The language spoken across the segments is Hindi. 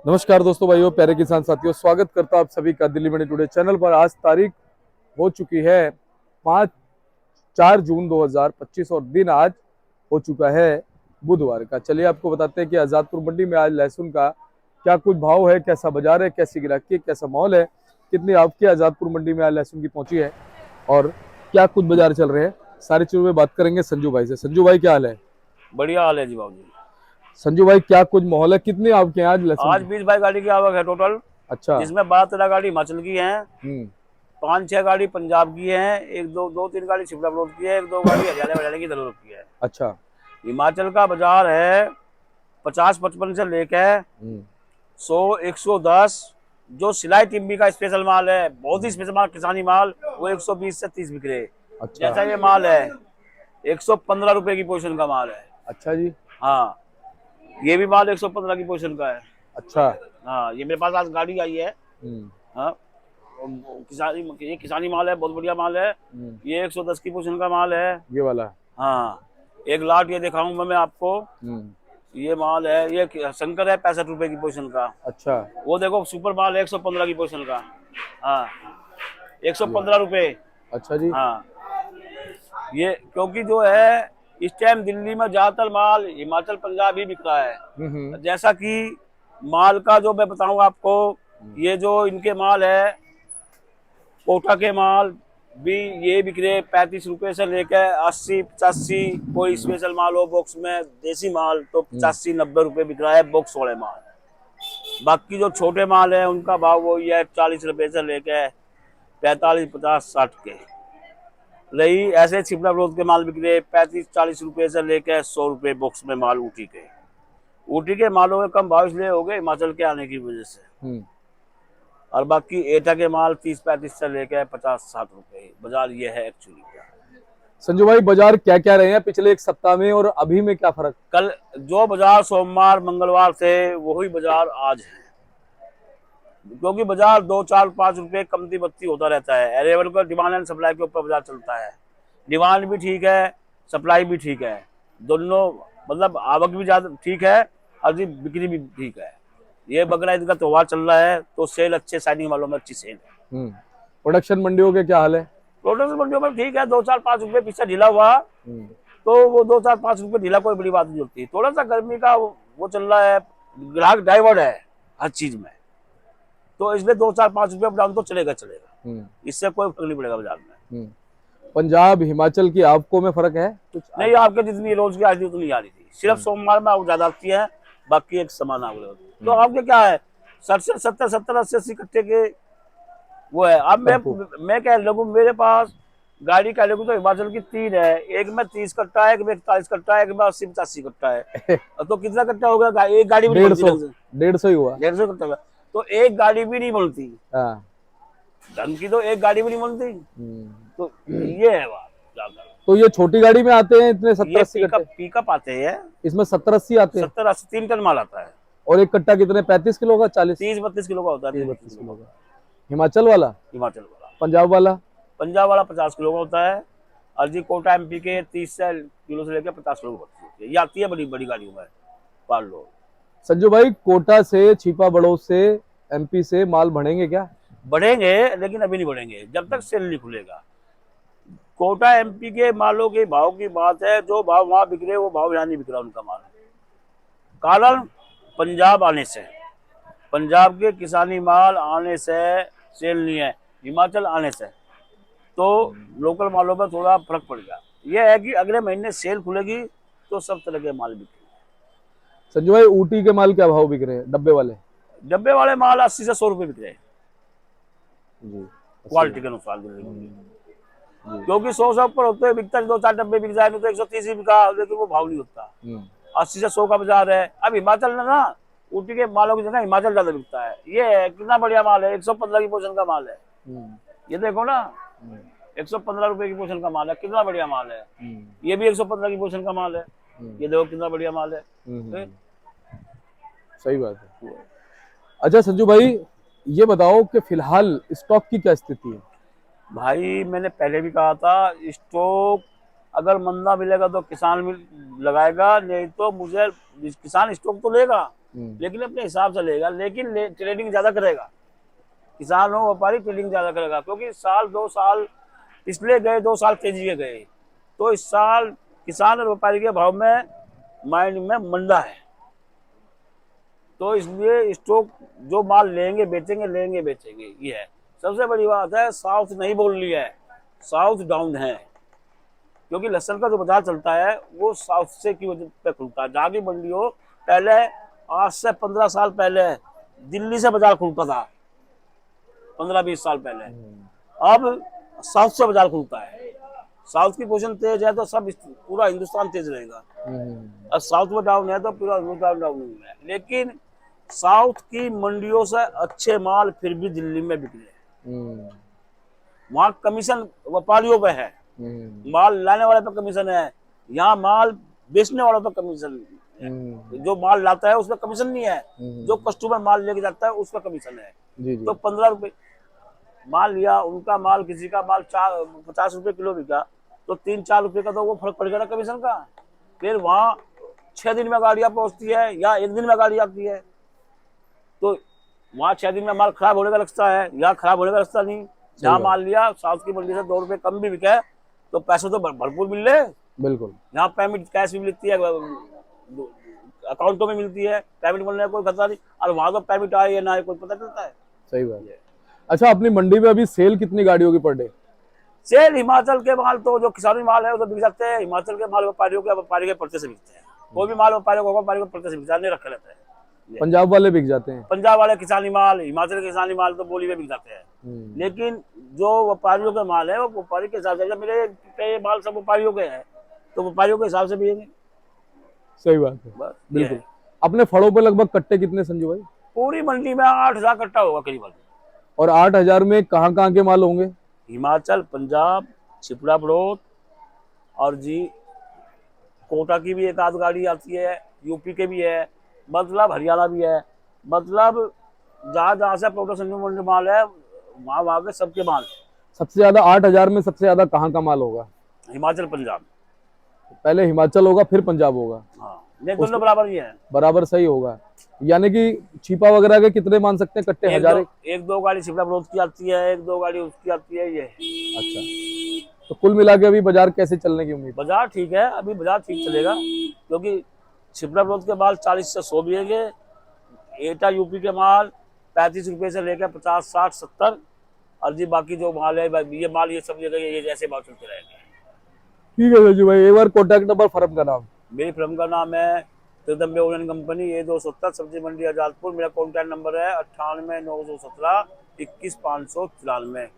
नमस्कार दोस्तों, भाइयों, प्यारे किसान साथियों, स्वागत करता हूं आप सभी का दिल्ली मंडी टुडे चैनल पर। आज तारीख हो चुकी है 4 जून 2025 और दिन आज हो चुका है बुधवार का। चलिए आपको बताते हैं कि आजादपुर मंडी में आज लहसुन का क्या कुछ भाव है, कैसा बाजार है, कैसी गिराकी, कैसा माहौल है, कितनी आपकी आजादपुर मंडी में आज लहसुन की पहुंची है और क्या कुछ बाजार चल रहे हैं, सारी चीजों में बात करेंगे संजू भाई से। संजू भाई, क्या हाल है? बढ़िया हाल है जी बाबू जी। संजू भाई, क्या कुछ माहौल है, कितनी आपके यहाँ आज लहसुन आज की? 20-22 गाड़ी की आवक है टोटल, अच्छा। जिसमें 12-13 गाड़ी हिमाचल की है, हम्म। 5-6 गाड़ी पंजाब की है, एक दो दो तीन गाड़ी शिमला रोड की है, एक दो गाड़ी हरियाणा की जरूरत की है। अच्छा। हिमाचल का बाजार है 50-55 से लेकर 100-110। जो सिलाई टिम्बी का स्पेशल माल है, बहुत ही स्पेशल माल, किसानी माल, वो 120 से 30 बिक रहे। अच्छा। जैसा ये माल है 115 रुपए की पोजीशन का माल है। अच्छा जी। हाँ, ये भी माल 115 की पोजीशन का है। अच्छा। हाँ, ये मेरे पास आज गाड़ी आई है। हम्म। हाँ, ये किसानी माल है, बहुत बढ़िया माल है। ये 110 की पोजीशन का माल है। ये वाला। हाँ, एक लाट ये दिखाऊंगा मैं आपको। हम्म। ये माल है, ये शंकर है 65 रुपए की पोजीशन का। अच्छा। वो देखो सुपर माल है 115 की पोजीशन का। हाँ, 115 रुपए। अच्छा जी। हाँ, ये क्योंकि जो है इस टाइम दिल्ली में ज्यादातर माल हिमाचल पंजाब ही बिक रहा है। हम्म। जैसा कि माल का जो मैं बताऊंगा आपको, ये जो इनके माल है, कोटा के माल भी ये बिक रहे 35 रुपए से लेकर 80-85। कोई स्पेशल माल हो बॉक्स में, देसी माल, तो 85-90 रुपए बिक रहा है बॉक्स वाले माल। बाकी जो छोटे माल है उनका भाव वही है 40 रुपए से लेकर 45-50-60 के। रही ऐसे शिमला रोड के माल बिक रहे 35-40 रुपए से लेकर 100 रुपए बॉक्स में माल। ऊटी के मालों में कम भाव इसलिए हो गए हिमाचल के आने की वजह से। और बाकी एटा के माल 30-35 से लेकर 50-60 रुपए बाजार ये है एक्चुअली का। संजू भाई, बाजार क्या क्या रहे हैं पिछले एक सप्ताह में और अभी में, क्या फर्क? कल जो बाजार सोमवार मंगलवार थे वही बाजार आज है, क्योंकि बाजार 2-4-5 रुपए कमती बत्ती होता रहता है। अवेलेबल का डिमांड एंड सप्लाई के ऊपर बाजार चलता है। डिमांड भी ठीक है, सप्लाई भी ठीक है, दोनों, मतलब आवक भी ज्यादा ठीक है और बिक्री भी ठीक है। ये बकरा ईद का त्योहार चल रहा है तो सेल अच्छे, साइनिंग वालों में अच्छी सेल है। प्रोडक्शन मंडियों के क्या हाल है? प्रोडक्शन मंडियों में ठीक है, 2-4-5 रुपए पीछे ढीला हुआ तो वो 2-4-5 रुपए ढीला कोई बड़ी बात नहीं होती। थोड़ा सा गर्मी का वो चल रहा है, ग्राहक डाइवर्ट है हर चीज में, तो इसलिए 2-4-5 रुपए अप डाउन तो चलेगा, इससे कोई फर्क नहीं पड़ेगा बाजार में। पंजाब हिमाचल की आपको में फर्क है कुछ? नहीं, आपके जितनी रोज की आज थी उतनी आ रही थी, सिर्फ सोमवार में आप ज्यादा आती है, बाकी एक समान आवक होती है। तो आपके क्या है 60 से 70 80 कट्टे के वो है। अब मैं कह लगू, मेरे पास गाड़ी कह लगू तो हिमाचल की 3 है, एक में 30 कट्टा है, एक में 41 कट्टा है, एक में 80-85 कट्टा है। तो कितना कट्टा हो गया? एक गाड़ी भी 150 ही हुआ। 150 कट्टा हुआ, तो एक गाड़ी भी नहीं बनती ढंग की, तो एक गाड़ी भी नहीं बनती। तो ये है बात ज्यादा। तो ये छोटी गाड़ी में आते हैं इतने 70-80 कट्टे? पिकअप आते हैं, इसमें 70-80 आते हैं। 70-80 3 टन माल आता है। और एक कट्टा कितने, 35 किलो का, 30-32 किलो का होता है। 30-32 किलो का। हिमाचल वाला? हिमाचल वाला। पंजाब वाला? पंजाब वाला 50 किलो का होता है। और जी कोटा एमपी के 30 किलो से लेकर 50 किलो होती है। ये आती है बड़ी बड़ी गाड़ियों में पाल लो। संजू भाई, कोटा से, छिपा बड़ौद से, एमपी से माल बढ़ेंगे क्या? बढ़ेंगे, लेकिन अभी नहीं बढ़ेंगे जब तक सेल नहीं खुलेगा। कोटा एमपी के मालों के भाव की बात है, जो भाव वहां बिक रहे वो भाव यहाँ नहीं बिक रहा उनका माल। कारण पंजाब आने से, पंजाब के किसानी माल आने से सेल नहीं है, हिमाचल आने से तो लोकल मालों में थोड़ा फर्क पड़ गया। यह है कि अगले महीने सेल खुलेगी तो सब तरह के माल बिकेंगे। संजू भाई, ऊटी के माल क्या भाव बिक रहे हैं, डब्बे वाले? डब्बे वाले माल 80 से 100 रुपए बिक रहे हैं जी, क्वालिटी के अनुसार। क्योंकि 100 से ऊपर होते हैं बिकता है, 2-4 डब्बे बिक जाए तो 130 ही बिका, लेकिन वो भाव नहीं होता। 80 से 100 का बाजार है। अब हिमाचल में ना ऊटी के मालों की जगह हिमाचल ज्यादा बिकता है। ये कितना बढ़िया माल है, 115 की पोजीशन का माल है। ये देखो ना, 115 रुपए की पोजीशन का माल है, कितना बढ़िया माल है। ये भी 115 की पोजीशन का माल है, ये देखो कितना बढ़िया माल है। सही बात है। अच्छा संजू भाई, ये बताओ कि फिलहाल स्टॉक की क्या स्थिति है? भाई मैंने पहले भी कहा था, स्टॉक अगर मंदा मिलेगा तो किसान लगाएगा, नहीं तो मुझे किसान स्टॉक तो लेगा, लेकिन अपने हिसाब से लेगा, लेकिन ट्रेडिंग ज्यादा करेगा। किसान हो व्यापारी ट्रेडिंग ज्यादा करेगा, क्योंकि साल 2 साल पिछले गए, 2 साल तेजी के गए, तो इस साल किसान और व्यापारी के भाव में माइंड में मंदा है। तो इसलिए स्टॉक जो माल लेंगे बेचेंगे, लेंगे बेचेंगे, ये है सबसे बड़ी बात है। साउथ नहीं बोल रही है, साउथ डाउन है, क्योंकि लहसुन का जो बाजार चलता है वो साउथ से की वजह पे खुलता है। जहाँ की मंडी हो, पहले आज से 15 साल पहले दिल्ली से बाजार खुलता था, 15-20 साल पहले। अब साउथ से बाजार खुलता है। साउथ की पोजीशन तेज है तो सब पूरा हिंदुस्तान तेज रहेगा, और साउथ में डाउन है तो पूरा हिंदुस्तान डाउन है। लेकिन साउथ की मंडियों से अच्छे माल फिर भी दिल्ली में बिक रहे हैं। वहां कमीशन व्यापारियों पे है, माल लाने वाले पे कमीशन है, यहाँ माल बेचने वालों पे कमीशन है। जो माल लाता है उसका कमीशन नहीं है, जो कस्टमर माल लेके जाता है उसका कमीशन है। तो 15 रुपए माल लिया, उनका माल, किसी का माल 50 रुपए किलो बिका, तो 3-4 रुपए का तो वो फर्क पड़ गया ना कमीशन का। फिर वहां 6 दिन में गाड़ियां पहुंचती है या 1 दिन में गाड़ी आती है, तो वहां 6 दिन में माल खराब होने का रास्ता है, यहाँ खराब होने का रास्ता नहीं। जहाँ माल लिया साउथ की मंडी से 2 रुपए कम भी बिके तो पैसे तो भरपूर मिल रहे। बिल्कुल, यहाँ पेमेंट कैश भी मिलती है, अकाउंटों में मिलती है, पेमेंट मिलने का कोई खतरा नहीं। और वहां तो पेमेंट आए या ना आए कोई पता चलता है। सही बात है। अच्छा, अपनी मंडी में अभी सेल कितनी गाड़ियों की पर डे? सेल हिमाचल के माल तो जो किसानी माल है वो तो बिक जाते हैं। हिमाचल के माल व्यापारियों के, व्यापारी के पर्चे से बिकते हैं। कोई भी माल व्यापारियों को व्यापारी के पर्चे से बिकता नहीं, रखे रहते हैं। पंजाब वाले बिक जाते हैं, पंजाब वाले किसानी माल, हिमाचल के किसानी माल तो बोली में बिक जाते हैं। लेकिन जो व्यापारियों के माल है वो व्यापारी के हिसाब से, मेरे माल सब व्यापारियों के हैं तो व्यापारियों के हिसाब से बिकेंगे। सही बात है, बिल्कुल। अपने फड़ों पे लगभग कट्टे कितने संजू भाई? पूरी मंडी में 8,000 कट्टा होगा करीबन। और 8,000 में कहाँ के माल होंगे? हिमाचल, पंजाब, छिपड़ा बड़ौद, और जी कोटा की भी एक आध गाड़ी आती है, यूपी के भी है, मतलब हरियाणा भी है। मतलब जहाँ से प्रोडक्शन मंडी माल है वहाँ के सबके माल। सबसे ज्यादा 8,000 में सबसे ज्यादा कहाँ का माल होगा? हिमाचल, पंजाब। पहले हिमाचल होगा फिर पंजाब होगा? हाँ, नहीं दोनों बराबर ही है। बराबर, सही होगा। यानी कि छिपा वगैरह के कितने मान सकते हैं कट्टे? 1000? एक दो गाड़ी छिपड़ा बड़ौद की आती है, 1-2 गाड़ी उसकी आती है, ये। अच्छा, तो कुल मिला के अभी बाजार कैसे चलने की उम्मीद? बाजार ठीक है, अभी बाजार ठीक चलेगा, क्योंकि छिपड़ा बड़ौद के माल 40 से 100 बिकेंगे। एटा यूपी के माल 35 रुपए से लेकर 50, 60, 70, और जी बाकी जो माल है ये माल, ये सब जगह ये जैसे भाव चलते रहेंगे। ठीक है संजू भाई, एक बार कॉन्टैक्ट नंबर, फर्म का नाम? मेरी फर्म का नाम है जगदम्बे ओरियन कंपनी, A270, सब्जी मंडी आजादपुर। मेरा कॉन्टैक्ट नंबर है 98,917 21,594।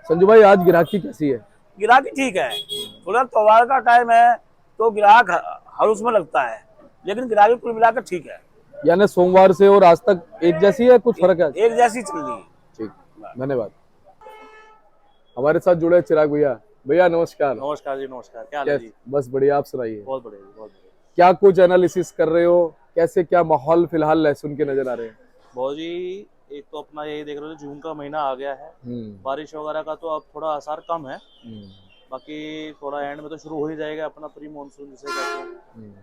संजू भाई, आज गिराकी कैसी है? गिराकी ठीक है, थोड़ा त्योहार का टाइम है तो ग्राहक हर उसमें लगता है, लेकिन गिराकी कुल मिलाकर ठीक है। यानी सोमवार से और आज तक एक जैसी है, कुछ फर्क है? एक जैसी चल रही है। ठीक, धन्यवाद। हमारे साथ जुड़े चिराग भैया। भैया नमस्कार। नमस्कार जी, नमस्कार। क्या हाल है जी? बस बढ़िया, आप सुनाइए। बहुत बढ़िया, बहुत बढ़िया। क्या कुछ एनालिसिस कर रहे हो, कैसे क्या माहौल फिलहाल लहसुन के नजर आ रहे हैं? बहुत जी, एक तो अपना यही देख रहे हो, जून का महीना आ गया है, बारिश वगैरह का तो अब थोड़ा आसार कम है। बाकी थोड़ा एंड में तो शुरू हो ही जाएगा अपना प्री मानसून जिसे कहते हैं।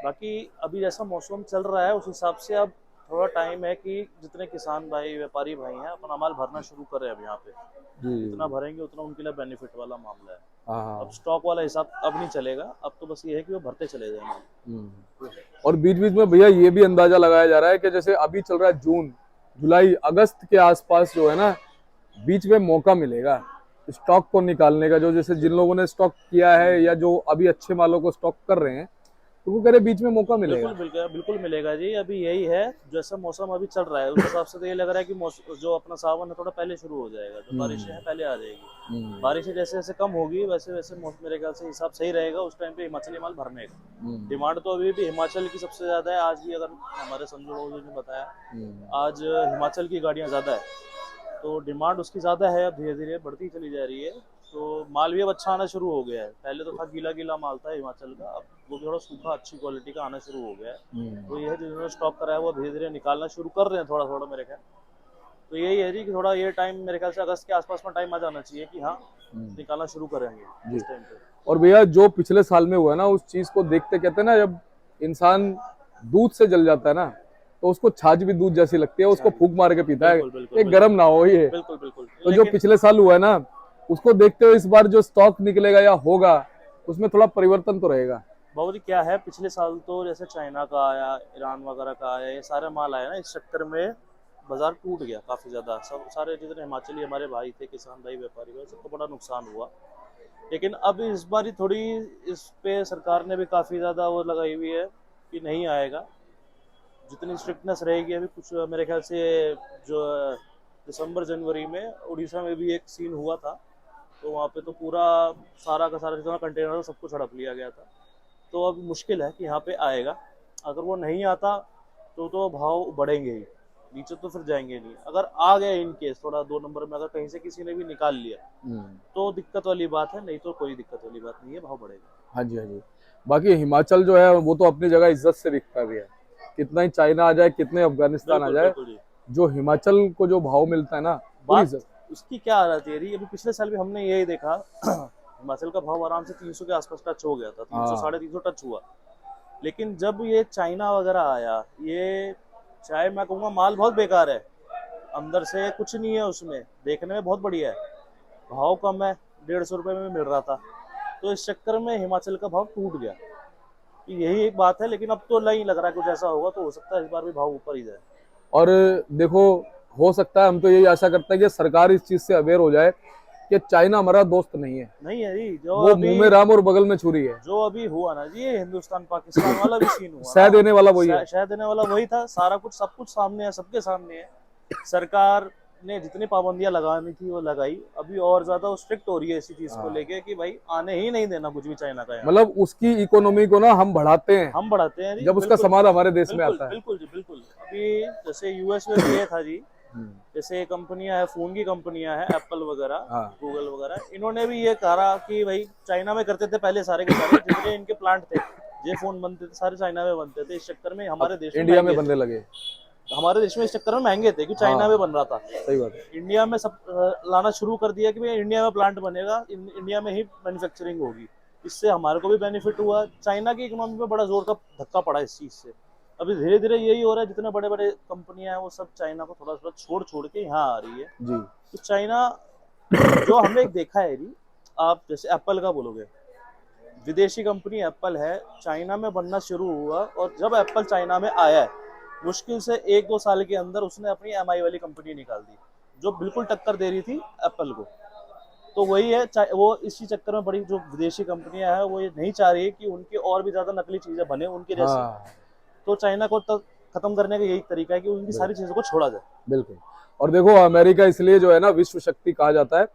बाकी अभी जैसा मौसम चल रहा है उस हिसाब से अब थोड़ा टाइम है कि जितने किसान भाई, व्यापारी भाई हैं, अपना माल भरना शुरू करें। अब यहाँ पे जितना भरेंगे उतना उनके लिए बेनिफिट वाला मामला है। अब स्टॉक वाला हिसाब अब नहीं चलेगा, अब तो बस ये है कि वो भरते चले जाएंगे। और बीच बीच में भैया ये भी अंदाजा लगाया जा रहा है कि जैसे अभी चल रहा है जून, जुलाई, अगस्त के आसपास जो है ना, बीच में मौका मिलेगा स्टॉक को निकालने का। जो जैसे जिन लोगों ने स्टॉक किया है या जो अभी अच्छे मालों को स्टॉक कर रहे हैं, तो वो कह रहे बीच में मौका मिलेगा। बिल्कुल मिलेगा जी। अभी यही है, जैसा मौसम अभी चल रहा है उस हिसाब से तो ये लग रहा है कि जो अपना सावन है थोड़ा पहले शुरू हो जाएगा, जो बारिशें हैं पहले आ जाएगी। बारिशें जैसे जैसे कम होगी वैसे वैसे मेरे ख्याल से हिसाब सही रहेगा उस टाइम पे हिमाचली माल भरने का। डिमांड तो अभी भी हिमाचल की सबसे ज्यादा है। आज भी अगर हमारे संजू बाबू ने बताया, आज हिमाचल की गाड़ियां ज्यादा है, तो डिमांड उसकी ज्यादा है, अब धीरे धीरे बढ़ती चली जा रही है। तो माल भी अब अच्छा आना शुरू हो गया है। पहले तो था गीला गीला माल था हिमाचल का, अब वो थोड़ा सूखा अच्छी क्वालिटी का आना शुरू हो गया है। तो ये है जिन्होंने स्टॉक करा है वो धीरे धीरे निकालना शुरू कर रहे हैं थोड़ा थोड़ा मेरे ख्याल। तो यही है जी कि थोड़ा ये टाइम मेरे ख्याल से अगस्त के आसपास में टाइम आ जाना चाहिए कि हाँ निकालना शुरू करेंगे इस टाइम पे। और भैया जो पिछले साल में हुआ ना, उस चीज को देखते कहते हैं ना, जब इंसान दूध से जल जाता है ना, तो उसको छाछ भी दूध जैसी लगती है, उसको फूंक मार के पीता है, बिल्कुल, बिल्कुल, ये गर्म ना हो ये। बिल्कुल बिल्कुल। तो जो पिछले साल हुआ है ना, उसको देखते हुए इस बार जो स्टॉक निकलेगा या होगा उसमें थोड़ा परिवर्तन तो रहेगा। बाबू जी क्या है, पिछले साल तो जैसे चाइना का आया, ईरान वगैरह का आया, ये सारे माल आया ना, इस चक्कर में बाजार टूट गया काफी ज्यादा। सब सारे जितने हिमाचली हमारे भाई थे, किसान भाई, व्यापारी भाई, सबको बड़ा नुकसान हुआ। लेकिन अब इस बार थोड़ी इस पे सरकार ने भी काफी ज्यादा वो लगाई हुई है कि नहीं आएगा। जितनी स्ट्रिक्टनेस रहेगी, अभी कुछ मेरे ख्याल से जो दिसंबर जनवरी में उड़ीसा में भी एक सीन हुआ था, तो वहाँ पे तो पूरा सारा का सारा जितना कंटेनर था सब कुछ हड़प लिया गया था। तो अब मुश्किल है कि यहाँ पे आएगा। अगर वो नहीं आता तो भाव बढ़ेंगे ही, नीचे तो फिर जाएंगे नहीं। अगर आ गए इन केस थोड़ा 2 नंबर में, अगर कहीं से किसी ने भी निकाल लिया तो दिक्कत वाली बात है, नहीं तो कोई दिक्कत वाली बात नहीं है, भाव बढ़ेगा। हाँ जी, हाँ जी। बाकी हिमाचल जो है वो तो अपनी जगह इज्जत से बिकता भी है, कितना ही चाइना आ जाए, कितने अफगानिस्तान आ बिल्कुल जाए, बिल्कुल जी। जो हिमाचल को जो भाव मिलता है ना, पूरी बात इज्जत। उसकी क्या आ रही है, अभी पिछले साल भी हमने यही देखा हिमाचल का भाव आराम से 300 के आसपास टच हो गया था, 300 हाँ। 350 टच हुआ। लेकिन जब ये चाइना वगैरह आया, ये चाहे मैं कहूँगा माल बहुत बेकार है, अंदर से कुछ नहीं है उसमें, देखने में बहुत बढ़िया है, भाव कम है, 150 रुपए में मिल रहा था, तो इस चक्कर में हिमाचल का भाव टूट गया। यही एक बात है, लेकिन अब तो नहीं लग रहा है कुछ ऐसा होगा, तो हो सकता है इस बार भी भाव ऊपर ही जाए। और देखो, हो सकता है, हम तो यही आशा करते हैं कि सरकार इस चीज से अवेयर हो जाए कि चाइना हमारा दोस्त नहीं है, नहीं है जी, जो वो अभी मुंह में राम और बगल में छुरी है। जो अभी हुआ ना जी, ये हिंदुस्तान पाकिस्तान वाला भी सीन हुआ सह ना, देने वाला वही है। शह देने वाला वही था। सारा कुछ सब कुछ सामने है, सबके सामने है। सरकार ने जितनी पाबंदियां लगानी थी वो लगाई, अभी और ज्यादा स्ट्रिक्ट हो रही है इसी चीज को लेके कि भाई आने ही नहीं देना कुछ भी चाइना का यहाँ। मतलब उसकी इकोनॉमी को ना हम बढ़ाते हैं हम बढ़ाते हैं जी, जब उसका बिल्कुल सामान हमारे देश में बिल्कुल आता है। बिल्कुल जी, बिल्कुल। अभी जैसे यूएस में भी ये था जी, जैसे कंपनियां है, फोन की कंपनियां है, एप्पल वगैरह, हाँ। गूगल वगैरह, इन्होंने भी ये कहा कि भाई चाइना में करते थे पहले सारे के सारे, जितने इनके प्लांट थे, ये फोन बनते थे सारे चाइना में बनते थे। इस चक्कर में हमारे देश में इंडिया में महंगे बनने थे। लगे। हमारे देश में इस चक्कर में महंगे थे कि चाइना हाँ। में बन रहा था। सही बात है। इंडिया में सब लाना शुरू कर दिया कि भाई इंडिया में प्लांट बनेगा, इंडिया में ही मैन्युफैक्चरिंग होगी। इससे हमारे को भी बेनिफिट हुआ, चाइना की इकोनॉमी पे बड़ा जोर का धक्का पड़ा इस चीज से। अभी धीरे धीरे यही हो रहा है, जितने बड़े बड़े कंपनियां हैं वो सब चाइना को थोड़ा थोड़ा छोड़ छोड़ के यहाँ आ रही है जी। तो चाइना जो हमने एक देखा है जी, आप जैसे एप्पल का बोलोगे, विदेशी कंपनी एप्पल है, चाइना में बनना शुरू हुआ, और जब एप्पल चाइना में आया है, मुश्किल से 1-2 साल के अंदर उसने अपनी एमआई वाली कंपनी निकाल दी, जो बिल्कुल टक्कर दे रही थी एप्पल को। तो वही है, वो इसी चक्कर में बड़ी जो विदेशी कंपनियां हैं वो ये नहीं चाह रही है कि उनकी और भी ज्यादा नकली चीजें बने उनके जैसी। हाँ। तो चाइना को तो खत्म करने का यही तरीका है कि उनकी सारी चीजों को छोड़ा जाए। बिल्कुल। और देखो, अमेरिका इसलिए जो है ना विश्व शक्ति कहा जाता है,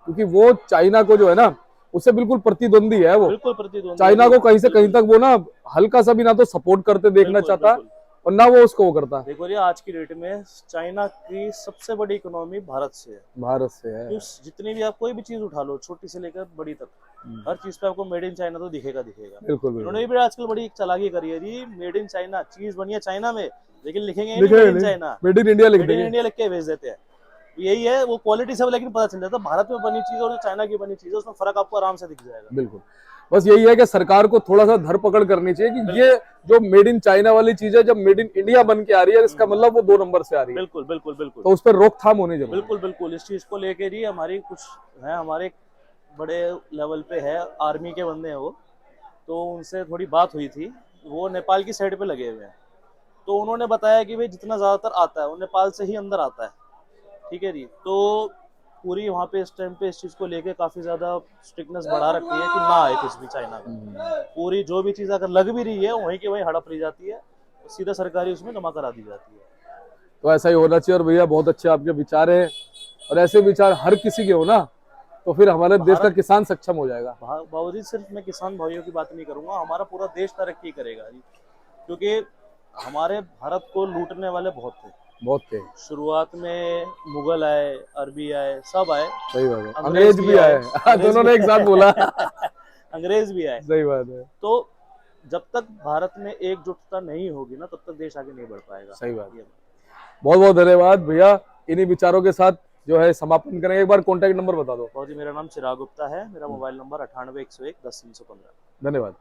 क्योंकि वो चाइना को जो है ना उससे बिल्कुल प्रतिद्वंदी है। वो बिल्कुल प्रतिद्वंदी, चाइना को कहीं से कहीं तक वो ना हल्का सा भी ना तो सपोर्ट करते देखना बिल्कुल, चाहता बिल्कुल। और ना वो उसको वो करता। देखो ये आज की डेट में चाइना की सबसे बड़ी इकोनॉमी भारत से है। भारत से है। जितनी भी आप कोई भी चीज उठा लो, छोटी से लेकर बड़ी तक, हर चीज पे आपको मेड इन चाइना तो दिखेगा दिखेगा। बिल्कुल उन्होंने बिल्कुल। भी आजकल बड़ी चालाकी करी है जी, मेड इन चाइना, चीज बनी है चाइना में, लेकिन लिखेंगे नहीं made in China, made in India लिख मेड इन देंगे। इंडिया लिख के भेज देते हैं। यही है, वो क्वालिटी सब लेकिन पता चल जाता है भारत में बनी चीज और जो चाइना की बनी चीज है, उसमें फर्क आपको आराम से दिख जाएगा। बिल्कुल। बस यही है कि सरकार को थोड़ा सा धरपकड़ करनी चाहिए कि ये जो मेड इन चाइना वाली चीज है जब मेड इन इंडिया बन के आ रही है, इसका मतलब वो 2 नंबर से आ रही है। बिल्कुल बिल्कुल बिल्कुल। तो उस पर रोकथाम होनी जरूरी है। बिल्कुल बिल्कुल, इस चीज को लेके जी हमारी कुछ है, हमारे बड़े लेवल पे है, आर्मी के बंदे हैं वो, तो उनसे थोड़ी बात हुई थी, वो नेपाल की साइड पे लगे हुए हैं। तो उन्होंने बताया कि भाई जितना ज्यादातर आता है वो नेपाल से ही अंदर आता है, ठीक है जी। तो पूरी वहाँ पे इस टाइम पे इस चीज को लेके काफी ज्यादा स्ट्रिक्टनेस बढ़ा रखी है कि ना आए कुछ भी चाइना का। पूरी जो भी चीज अगर लग भी रही है वहीं की वहीं हड़प ली जाती है, सीधा सरकारी उसमें जमा करा दी जाती है। तो ऐसा ही होना चाहिए। और भैया बहुत अच्छे आपके विचार हैं, और ऐसे विचार हर किसी के हो ना, तो फिर हमारे देश का किसान सक्षम हो जाएगा। बाबूजी सिर्फ मैं किसान भाइयों की बात नहीं करूंगा, हमारा पूरा देश तरक्की करेगा जी, क्योंकि हमारे भारत को लूटने वाले बहुत थे। बहुत थे। शुरुआत में मुगल आए, अरबी आए, सब आए। सही बात है। अंग्रेज भी आए। दोनों ने एक साथ बोला। अंग्रेज भी आए। सही बात है। तो जब तक भारत में एकजुटता नहीं होगी ना, तब तक देश आगे नहीं बढ़ पाएगा। सही बात है। बहुत बहुत धन्यवाद भैया। इन्हीं विचारों के साथ जो है समापन करेंगे। एक बार कॉन्टैक्ट नंबर बता दो। बहुत ही, मेरा नाम चिराग गुप्ता है, मेरा मोबाइल नंबर 98 101 10 315। धन्यवाद।